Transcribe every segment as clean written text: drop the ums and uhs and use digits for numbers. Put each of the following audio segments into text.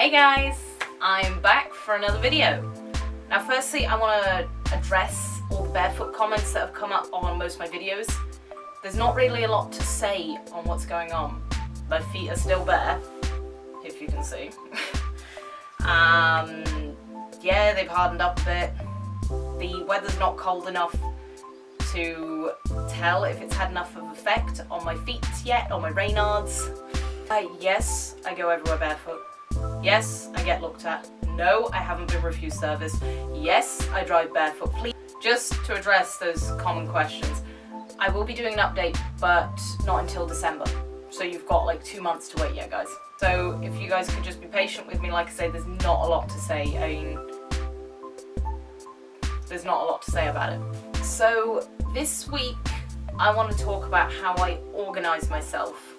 Hey guys, I'm back for another video. Now firstly I want to address all the barefoot comments that have come up on most of my videos. There's not really a lot to say on what's going on. My feet are still bare, if you can see. Yeah, they've hardened up a bit. The weather's not cold enough to tell if it's had enough of an effect on my feet yet, or my Reynards. Yes, I go everywhere barefoot. Yes, I get looked at. No, I haven't been refused service. Yes, I drive barefoot. Please, just to address those common questions, I will be doing an update, but not until December. So you've got like 2 months to wait yet, guys. So if you guys could just be patient with me, like I say, there's not a lot to say. I mean, there's not a lot to say about it. So this week, I want to talk about how I organise myself.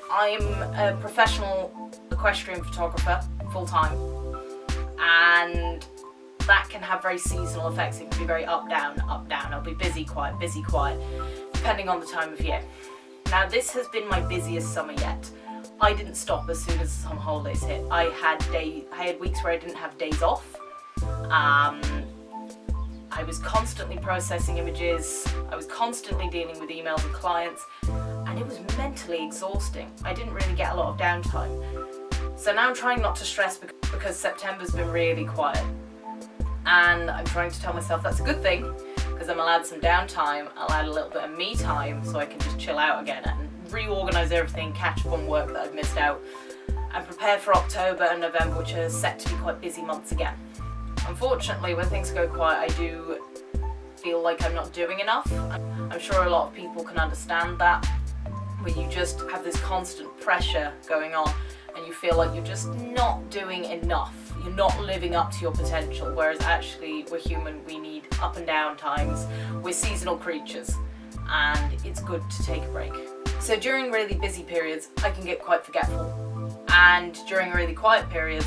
I'm a professional equestrian photographer, full-time, and that can have very seasonal effects. It can be very up, down, up, down. I'll be busy, quiet, depending on the time of year. Now this has been my busiest summer yet. I didn't stop as soon as the summer holidays hit. I had weeks where I didn't have days off. I was constantly processing images. I was constantly dealing with emails and clients, and it was mentally exhausting. I didn't really get a lot of downtime. So now I'm trying not to stress because September's been really quiet. And I'm trying to tell myself that's a good thing, because I'm allowed some downtime, allowed a little bit of me time so I can just chill out again and reorganise everything, catch up on work that I've missed out, and prepare for October and November, which are set to be quite busy months again. Unfortunately, when things go quiet, I do feel like I'm not doing enough. I'm sure a lot of people can understand that, when you just have this constant pressure going on and you feel like you're just not doing enough. You're not living up to your potential, whereas actually we're human, we need up and down times. We're seasonal creatures, and it's good to take a break. So during really busy periods, I can get quite forgetful. And during really quiet periods,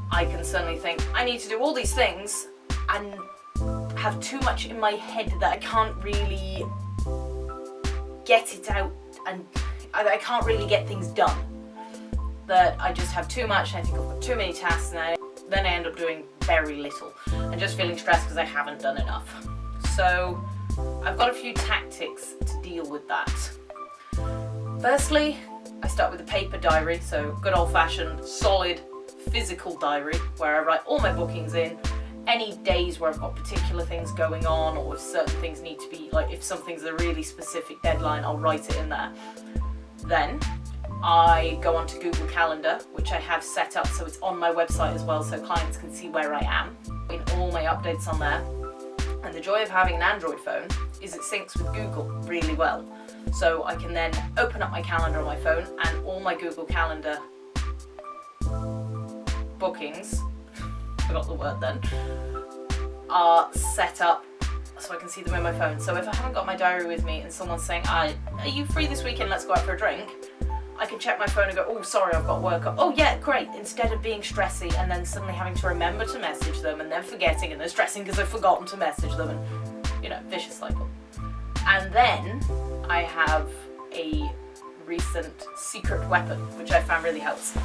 I can suddenly think, I need to do all these things, and have too much in my head that I can't really get it out, and I can't really get things done. That I just have too much, and I think I've got too many tasks, and then I end up doing very little, and just feeling stressed because I haven't done enough. So I've got a few tactics to deal with that. Firstly, I start with a paper diary, so good old-fashioned, solid, physical diary, where I write all my bookings in, any days where I've got particular things going on, or if certain things need to be, like if something's a really specific deadline, I'll write it in there. Then I go onto Google Calendar, which I have set up so it's on my website as well, so clients can see where I am, in all my updates on there. And the joy of having an Android phone is it syncs with Google really well. So I can then open up my calendar on my phone, and all my Google Calendar bookings, forgot the word then, are set up so I can see them in my phone. So if I haven't got my diary with me and someone's saying, are you free this weekend, let's go out for a drink, I can check my phone and go, oh sorry, I've got work. Oh yeah, great, instead of being stressy and then suddenly having to remember to message them and then forgetting and then stressing because I've forgotten to message them, and you know, vicious cycle. And then I have a recent secret weapon which I found really helps.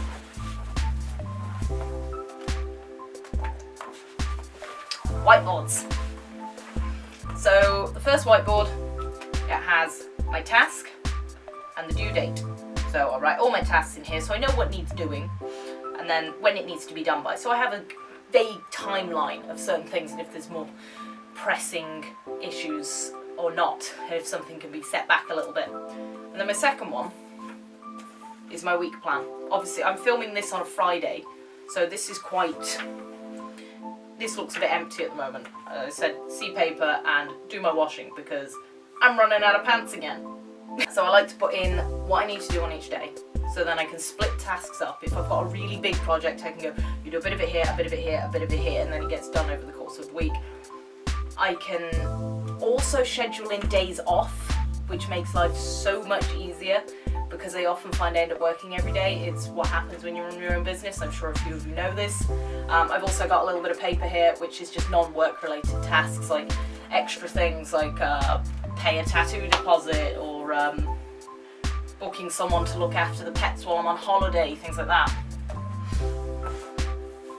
Whiteboards. So the first whiteboard, it has my task and the due date. So I'll write all my tasks in here so I know what needs doing, and then when it needs to be done by. So I have a vague timeline of certain things, and if there's more pressing issues or not, if something can be set back a little bit. And then my second one is my week plan. Obviously I'm filming this on a Friday, so this is this looks a bit empty at the moment. I said see paper and do my washing because I'm running out of pants again. So I like to put in what I need to do on each day, so then I can split tasks up. If I've got a really big project, I can go, you do a bit of it here, a bit of it here, a bit of it here, and then it gets done over the course of the week. I can also schedule in days off, which makes life so much easier, because I often find I end up working every day. It's what happens when you're in your own business. I'm sure a few of you know this. I've also got a little bit of paper here, which is just non-work related tasks, like extra things like pay a tattoo deposit, or booking someone to look after the pets while I'm on holiday, things like that.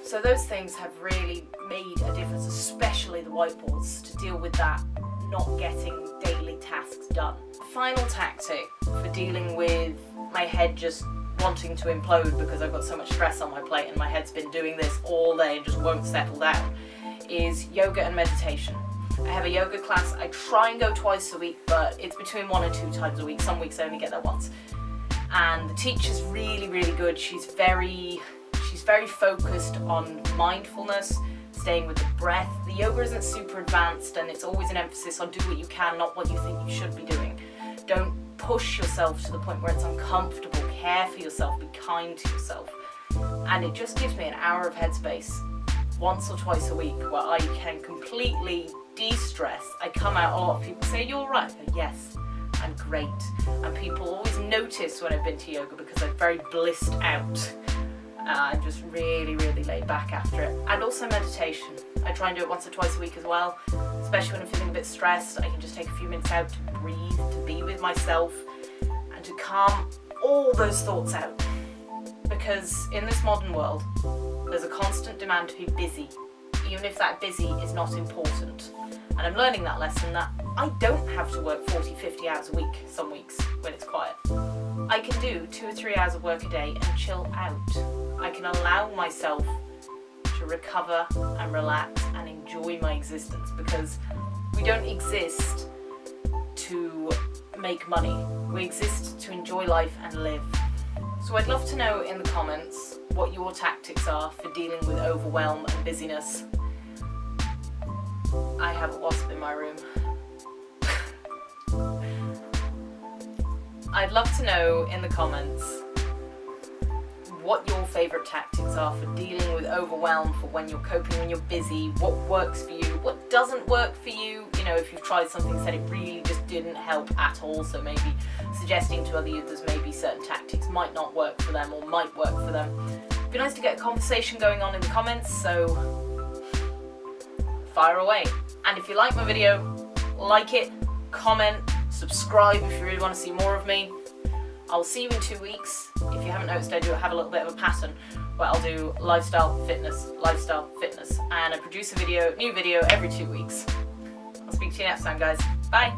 So those things have really made a difference, especially the whiteboards, to deal with that not getting daily tasks done. Final tactic for dealing with my head just wanting to implode because I've got so much stress on my plate and my head's been doing this all day and just won't settle down is yoga and meditation. I have a yoga class. I try and go twice a week, but it's between 1 and 2 times a week. Some weeks I only get there once. And the teacher's really, really good. She's very focused on mindfulness, staying with the breath. The yoga isn't super advanced and it's always an emphasis on do what you can, not what you think you should be doing. Don't push yourself to the point where it's uncomfortable. Care for yourself, be kind to yourself. And it just gives me an hour of headspace once or twice a week where I can completely de-stress. I come out, a lot of people say, "You're right." I go, "Yes, I'm great." And people always notice when I've been to yoga because I'm very blissed out. I'm just really, really laid back after it. And also meditation. I try and do it once or twice a week as well, especially when I'm feeling a bit stressed. I can just take a few minutes out to breathe, to be with myself, and to calm all those thoughts out. Because in this modern world, there's a constant demand to be busy, even if that busy is not important. And I'm learning that lesson that I don't have to work 40, 50 hours a week some weeks when it's quiet. I can do 2 or 3 hours of work a day and chill out. I can allow myself to recover and relax and enjoy my existence, because we don't exist to make money. We exist to enjoy life and live. So I'd love to know in the comments what your tactics are for dealing with overwhelm and busyness. I have a wasp in my room. I'd love to know in the comments what your favourite tactics are for dealing with overwhelm, for when you're coping, when you're busy, what works for you, what doesn't work for you. You know, if you've tried something, said it really just didn't help at all, so maybe suggesting to other users maybe certain tactics might not work for them or might work for them. It'd be nice to get a conversation going on in the comments, so fire away. And if you like my video, like it, comment, subscribe if you really want to see more of me. I'll see you in 2 weeks. If you haven't noticed, I do have a little bit of a pattern where I'll do lifestyle, fitness, and I produce a new video every 2 weeks. I'll speak to you next time, guys. Bye.